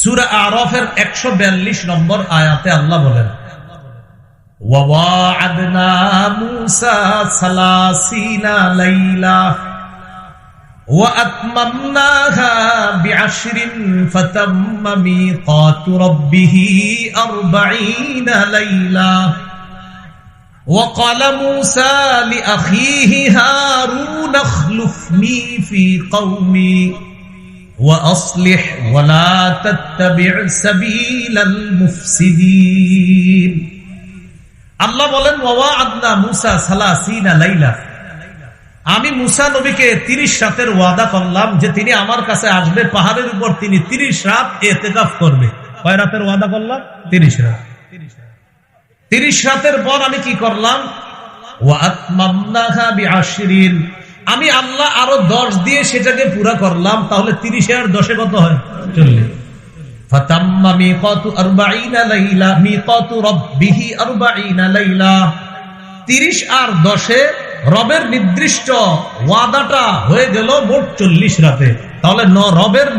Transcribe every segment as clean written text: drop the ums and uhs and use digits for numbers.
সূরা আরাফের 142 নম্বর আয়াতে আল্লাহ বলেন, ওয়া'আদনা মূসা 30 লাইলা ওয়া আতমামনাহা বি'আশরিন ফাতাম্মা মিকাতু রাব্বিহি 40 লাইলা وقال موسى لأخيه هارون اخلفني في قومي وأصلح ولا تتبع سبيل المفسدين আল্লাহ বলেন ওয়া'আদনা মূসা 30 লাইলা, আমি মূসা নবীকে 30 রাতের ওয়াদা করলাম যে তিনি আমার কাছে আসবে, পাহাড়ের উপর তিনি 30 রাত ইতিকাফ করবে। কয় রাতের ওয়াদা করলাম? 30 রাত। 30 রাতের পর আমি কি করলাম? ওয়া আতমামনাহা বি'আশরিন, আমি আল্লাহ আরো 10 দিয়ে সেটাকে পুরা করলাম। তাহলে 30 আর 10 কত হয়? 40। ফাতাম্মা মিকাতু 40 লাইলা মিকাতু রাব্বিহি 40 লাইলা, 30 আর 10 রবের নির্দিষ্ট ওয়াদাটা হয়ে গেল মোট 40 রাতে। তাহলে রবের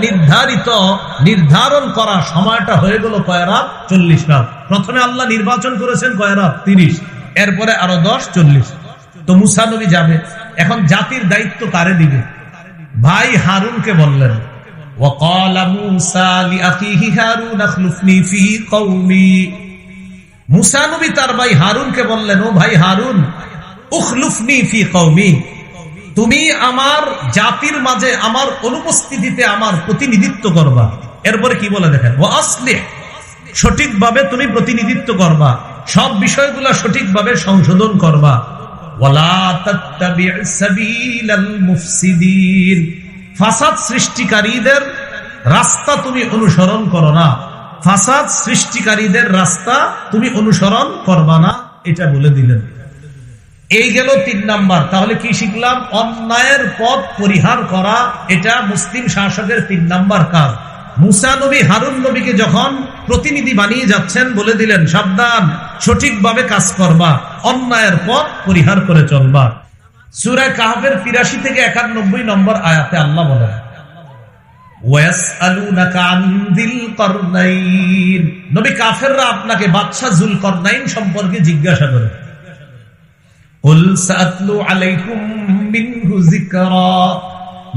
নির্ধারণ করা সময়টা হয়ে গেল কয় রাত? 40 রাত। প্রথমে আল্লাহ নির্বাচন করেছেন কয় রাত? 30। এরপরে আরো 10, 40। তো মূসা নবী যাবে। এখন জাতির দায়িত্ব কারে দিবে? ভাই হারুনকে বললেন, ওয়াকালা মূসা লিআখিহি হারুন আখলুফনি ফি কওমি, মূসা নবী তার ভাই হারুনকে বললেন, ও ভাই হারুন, উখলুফনি ফি কওমি, তুমি আমার জাতির মাঝে আমার অনুপস্থিতিতে আমার প্রতিনিধিত্ব করবা। এরপরে কি বলে দেখেন, ওয়া আসলিহ, সঠিকভাবে তুমি প্রতিনিধিত্ব করবা, সব বিষয়গুলো সঠিকভাবে সংশোধন করবা। ওয়ালা তাত্তাবি' সাবিলাল মুফসিদিন, ফাসাদ সৃষ্টিকারীদের রাস্তা তুমি অনুসরণ করো না, ফাসাদ সৃষ্টিকারীদের রাস্তা তুমি অনুসরণ করবা না, এটা বলে দিলেন। এই গেল 3 নাম্বার। তাহলে কি শিখলাম? অন্যায়ের পথ পরিহার করা, এটা মুসলিম শাসকের 3 নাম্বার কাজ। মূসা নবী হারুন নবীকে যখন প্রতিনিধি বানিয়ে যাচ্ছেন, বলে দিলেন সাবধান, সঠিকভাবে কাজ করবা, অন্যায়ের পথ পরিহার করে চলবা। সূরা কাহফের ৮৩ থেকে ৯১ নম্বর আয়াতে আল্লাহ বলেন, ওয়াসআলুনাকা আন যিল করনাইন, নবী কাফেররা আপনাকে বাদশা যুলকরনাইন সম্পর্কে জিজ্ঞাসা করে। কুল সাআতলু আলাইকুম মিনহু যিকরা,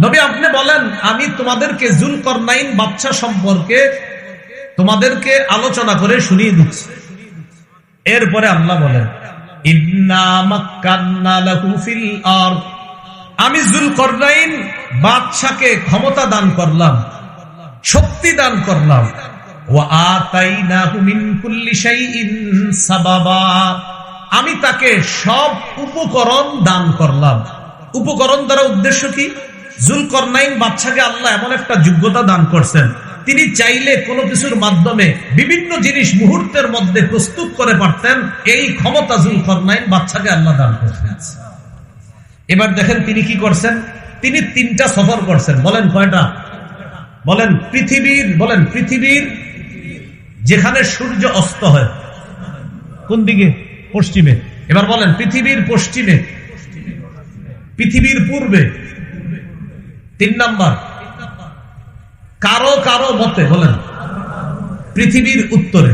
নবী আপনি বলেন আমি তোমাদেরকে যুলকরনাইন বাদশা সম্পর্কে তোমাদেরকে আলোচনা করে শুনিয়ে দিচ্ছি। এরপরে আল্লাহ বলেন, ইন্না মাক্কান্না লাহু ফিল আরদ, আমি যুলকরনাইন বাদশাকে ক্ষমতা দান করলাম, শক্তি দান করলাম। ওয়া আতাইনাহু মিন কুল্লি শাইইন সাবাবা, আমি তাকে সব উপকরণ দান করলাম। উপকরণ দ্বারা উদ্দেশ্য কি? যুলকরনাইন বাদশাকে আল্লাহ এমন একটা যোগ্যতা দান করছেন, তিনি চাইলে কোনো কিছুর মাধ্যমে বিভিন্ন জিনিস মুহূর্তের মধ্যে প্রস্তুত করে পারতেন। এই ক্ষমতা যুলকরনাইন বাদশাকে আল্লাহ দান করছেন। এবার দেখেন তিনি কি করছেন। তিনি 3টা সফর করছেন। বলেন কয়টা? বলেন পৃথিবীর যেখানে সূর্য অস্ত হয় কোন দিকে? পশ্চিমে। এবার বলেন পৃথিবীর পশ্চিমে, পৃথিবীর পূর্বে, 3 নাম্বার কারো মতে বলেন পৃথিবীর উত্তরে।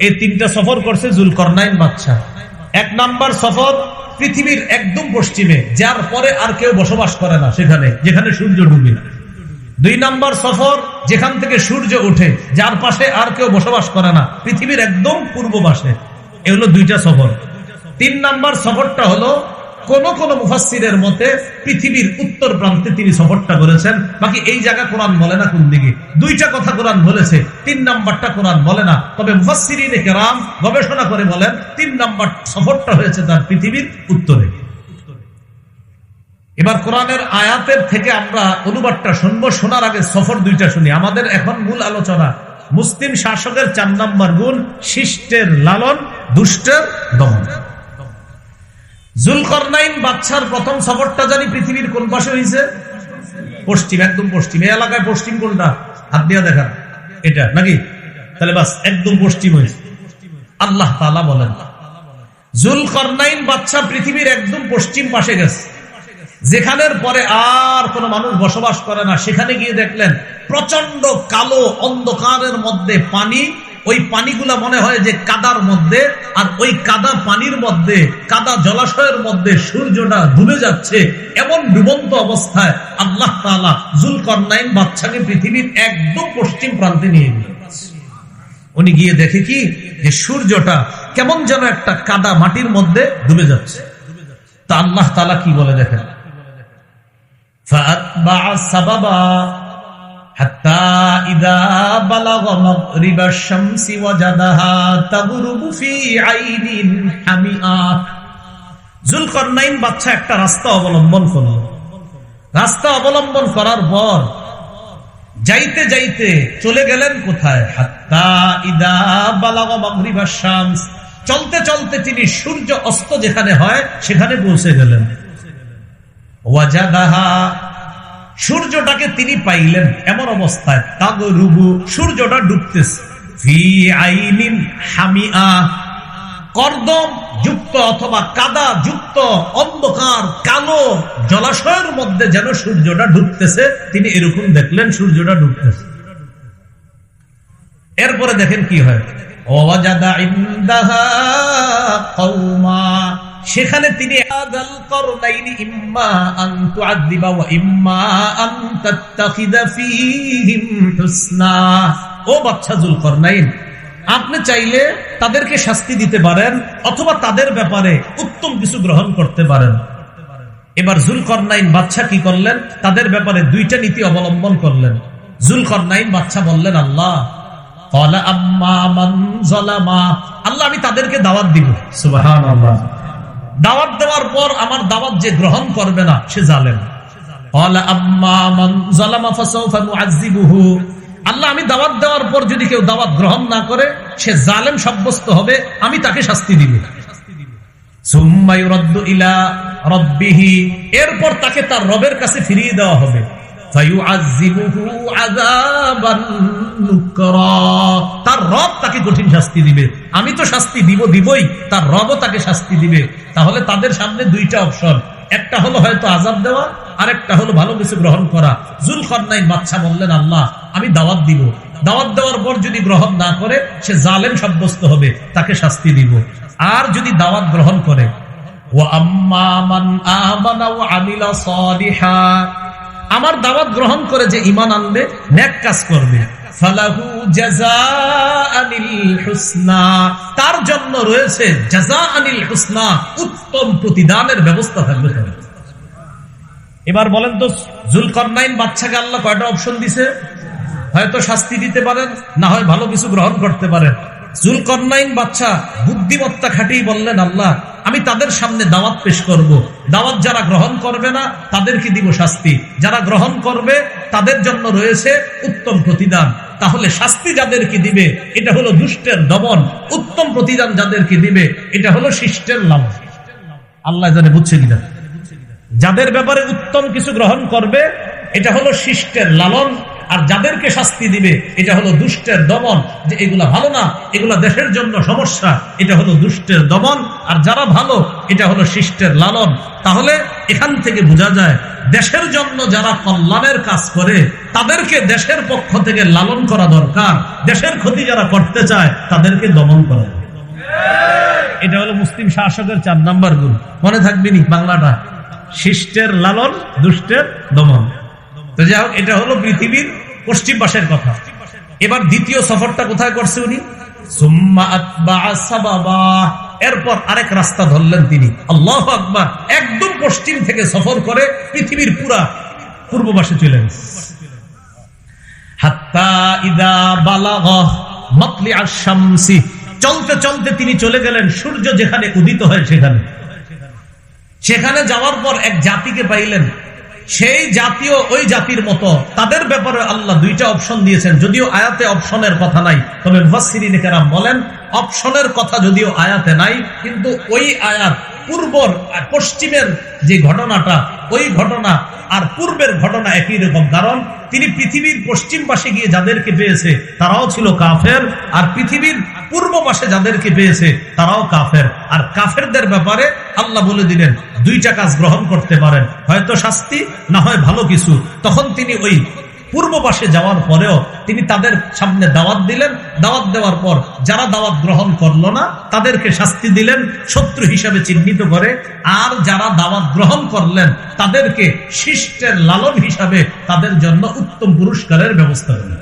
এই 3টা সফর করছে যুলকরনাইন বাদশা। 1 নাম্বার সফর পৃথিবীর একদম পশ্চিমে, যার পরে আর কেউ বসবাস করে না, সেখানে যেখানে সূর্য ডুবে। 2 নাম্বার সফর যেখান থেকে সূর্য ওঠে, যার পাশে আর কেউ বসবাস করে না, পৃথিবীর একদম পূর্ব পাশে। এ হলো 2টা সফর। 3 নাম্বার সফরটা হলো কোন মুফাসসিরের মতে পৃথিবীর উত্তর প্রান্তে তিনি সফরটা করেছেন। বাকি এই জায়গা কোরআন বলে না কোন দিকে। 2টা কথা কোরআন বলেছে, 3 নাম্বারটা কোরআন বলে না। তবে মুফাসসিরিনে কেরাম গবেষণা করে বলেন 3 নাম্বার সফরটা হয়েছে তার পৃথিবীর উত্তরে। এবার কোরআনের আয়াতের থেকে আমরা অনুবাদটা শুনবো। শোনার আগে সফর 2টা শুনি। আমাদের এখন মূল আলোচনা মুসলিম শাসকের 4 নাম্বার গুণ, শিষ্টের লালন, দুষ্টের দমন। যুলকরনাইন বাদশার প্রথম সফরটা জানি পৃথিবীর কোন পাশে হয়েছে? পশ্চিম, একদম পশ্চিম। এই এলাকায় পশ্চিম কোনটা? হাত দিয়া দেখা, এটা নাকি? তাহলে বাস একদম পশ্চিম হয়েছে। আল্লাহ তাআলা বলেন যুলকরনাইন বাদশা পৃথিবীর একদম পশ্চিম পাশে গেছে। যেখানের পরে আর কোনো মানুষ বসবাস করে না, সেখানে গিয়ে দেখলেন প্রচন্ড কালো অন্ধকারের মধ্যে পানি। ওই পানিগুলা মনে হয় যে কাদার মধ্যে, আর ওই কাদা পানির মধ্যে, কাদা জলাশয়ের মধ্যে সূর্যটা ডুবে যাচ্ছে। এমন ডুবন্ত অবস্থায় আল্লাহ তাআলা যুলকারনাইন বাদশাকে পৃথিবীর একদম পশ্চিম প্রান্তে নিয়ে গেলেন। উনি গিয়ে দেখে কি, যে সূর্যটা কেমন যেন একটা কাদা মাটির মধ্যে ডুবে যাচ্ছে। তা আল্লাহ তাআলা কি বলে দেখেন, فَأَتْبَعَ سَبَبًا حَتَّى إِذَا بَلَغَ مَغْرِبَ الشَّمْسِ وَجَدَهَا تَغْرُبُ فِي عَيْنٍ حَمِئَةٍ। যুলকারনাইন বাদশা একটা রাস্তা অবলম্বন করল। রাস্তা অবলম্বন করার পর যাইতে যাইতে চলে গেলেন কোথায়, হাত্তা ইদা বালাগা মাগরিবাশ শামস, চলতে চলতে তিনি সূর্য অস্ত যেখানে হয় সেখানে পৌঁছে গেলেন। ওয়াজাদাহা, সূর্যটাকে তিনি পাইলেন এমন অবস্থায়, তাগরুবু, সূর্যটা ডুবতেছে, ফি আইনিন হামিআ, কর্দম যুক্ত অথবা কাদা যুক্ত অন্ধকার কালো জলাশয়ের মধ্যে যেন সূর্যটা ডুবতেছে। তিনি এরকম দেখলেন সূর্যটা ডুবতেছে। এরপরে দেখেন কি হয়, ওয়াজাদা ইনদাহা কওমা, সেখানে তিনি আদাল করনাইনি ইম্মা আন তুআযিবা ওয়া ইম্মা আন তাত্তাখিযা ফীহিম হুসনা। ও বাদশা যুলকারনাইন, আপনি চাইলে তাদেরকে শাস্তি দিতে পারেন অথবা তাদের ব্যাপারে উত্তম কিছু গ্রহণ করতে পারেন। এবার যুলকারনাইন বাদশা কি করলেন, তাদের ব্যাপারে দুইটা নীতি অবলম্বন করলেন। যুলকারনাইন বাদশা বললেন, আল্লাহ ক্বালা আম্মা মান যালামা, আল্লাহ আমি তাদেরকে দাওয়াত দিব। সুবহানাল্লাহ। দাওয়াত দেওয়ার পর আমার দাওয়াত যে গ্রহণ করবে না সে জালেম। ক্বালা আম্মা মান যালামা ফাসাউফা নুআযিবুহু, আল্লাহ আমি দাওয়াত দেওয়ার পর যদি কেউ দাওয়াত গ্রহণ না করে সে জালেম সাব্যস্ত হবে, আমি তাকে শাস্তি দিব। সুম্মা ইউরাদ্দু ইলা রাব্বিহি, এরপর তাকে তার রবের কাছে ফিরিয়ে দেওয়া হবে। ফায়ুআযিবুহু আযাবান নুকরা, তার রব তাকে কঠিন শাস্তি দিবে। আমি তো শাস্তি দিবই, তার রবও তাকে শাস্তি দিবে। তাহলে তাদের সামনে দুইটা অপশন, একটা হলো হয়তো আযাব দেওয়া, আর একটা হলো ভালো কিছু গ্রহণ করা। যুলকারনাইন বাদশা বললেন, আল্লাহ আমি দাওয়াত দিব, দাওয়াত দেওয়ার পর যদি গ্রহণ না করে সে জালেম সাব্যস্ত হবে, তাকে শাস্তি দিব। আর যদি দাওয়াত গ্রহণ করে, ওয়া আম্মা মান আমানা ওয়া আমিলা সালিহা, আমার দাওয়াত গ্রহণ করে যে ঈমান আনবে, নেক কাজ করবে, ফালাহু জাযাআনিল হুসনা, তার জন্য রয়েছে জাযাআনিল হুসনা, উত্তম প্রতিদানের ব্যবস্থা থাকবে। এবার বলেন তো, যুলকারনাইন বাদশাকে আল্লাহ কয়টা অপশন দিছে? হয়তো শাস্তি দিতে পারেন, না হয় ভালো কিছু গ্রহণ করতে পারেন। যুলকারনাইন বাদশা বুদ্ধিমত্তা খাটিয়ে বললেন, আল্লাহ আমি তাদের সামনে দাওয়াত পেশ করব। দাওয়াত যারা গ্রহণ করবে না তাদেরকে দিব শাস্তি, যারা গ্রহণ করবে তাদের জন্য রয়েছে উত্তম প্রতিদান। তাহলে শাস্তি যাদেরকে দিবে এটা হলো দুষ্টের দমন, উত্তম প্রতিদান যাদেরকে দিবে এটা হলো শিষ্টের লালন। আল্লাহ জানে বুঝছে কিনা? যাদের ব্যাপারে উত্তম কিছু গ্রহণ করবে এটা হলো শিষ্টের লালন, আর যাদেরকে শাস্তি দিবে এটা হলো দুষ্টের দমন, যে এগুলা ভালো না, এগুলা দেশের জন্য সমস্যা, এটা হলো দুষ্টের দমন। আর যারা ভালো এটা হলো শিষ্টের লালন। তাহলে এখান থেকে বোঝা যায় দেশের জন্য যারা কল্যাণের কাজ করে তাদেরকে দেশের পক্ষ থেকে লালন করা দরকার, দেশের ক্ষতি যারা করতে চায় তাদেরকে দমন করা দরকার। এটা হলো মুসলিম শাসকের 4 নাম্বার গুণ। মনে থাকবে নি বাংলাটা, শিষ্টের লালন, দুষ্টের দমন। তো যাই হোক, এটা হলো পৃথিবীর পশ্চিম পাশের কথা। এবার দ্বিতীয় সফরটা কোথায় করছে উনি? সুম্মা আতবাআ সাবাবা, এরপর আরেক রাস্তা ধরলেন তিনি। আল্লাহু আকবার। একদম পশ্চিম থেকে সফর করে পৃথিবীর পুরা পূর্ব পাশে চলে গেছে। হাত্তা ইদা বালাগা মাতলিআশ শামসি, চলতে চলতে তিনি চলে গেলেন সূর্য যেখানে উদিত হয় সেখানে। সেখানে যাওয়ার পর এক জাতিকে পাইলেন, সেই জাতীয় ওই জাতির মতো তাদের ব্যাপারে আল্লাহ 2টা অপশন দিয়েছেন। যদিও আয়াতে অপশনের কথা নাই, তবে মুফাসসিরিন কেরাম বলেন অপশনের কথা যদিও আয়াতে নাই, কিন্তু ওই আয়াত পূর্বর পশ্চিমের যে ঘটনাটা ওই ঘটনা আর পূর্বের ঘটনা একই রকম। কারণ তিনি পৃথিবীর পশ্চিম পাশে গিয়ে যাদেরকে পেয়েছে তারাও ছিল কাফের, আর পৃথিবীর পূর্ব পাশে যাদেরকে পেয়েছে তারাও কাফের। আর কাফেরদের ব্যাপারে আল্লাহ বলে দিলেন দুইটা কাজ গ্রহণ করতে পারেন, হয়তো শাস্তি, না হয় ভালো কিছু। তখন তিনি ওই পূর্ব পাশে যাওয়ার পরেও তিনি তাদের সামনে দাওয়াত দিলেন। দাওয়াত দেওয়ার পর যারা দাওয়াত গ্রহণ করলো না তাদেরকে শাস্তি দিলেন, শত্রু হিসাবে চিহ্নিত করে। আর যারা দাওয়াত গ্রহণ করলেন তাদেরকে শিষ্টের লালন হিসাবে তাদের জন্য উত্তম পুরস্কারের ব্যবস্থা করলেন।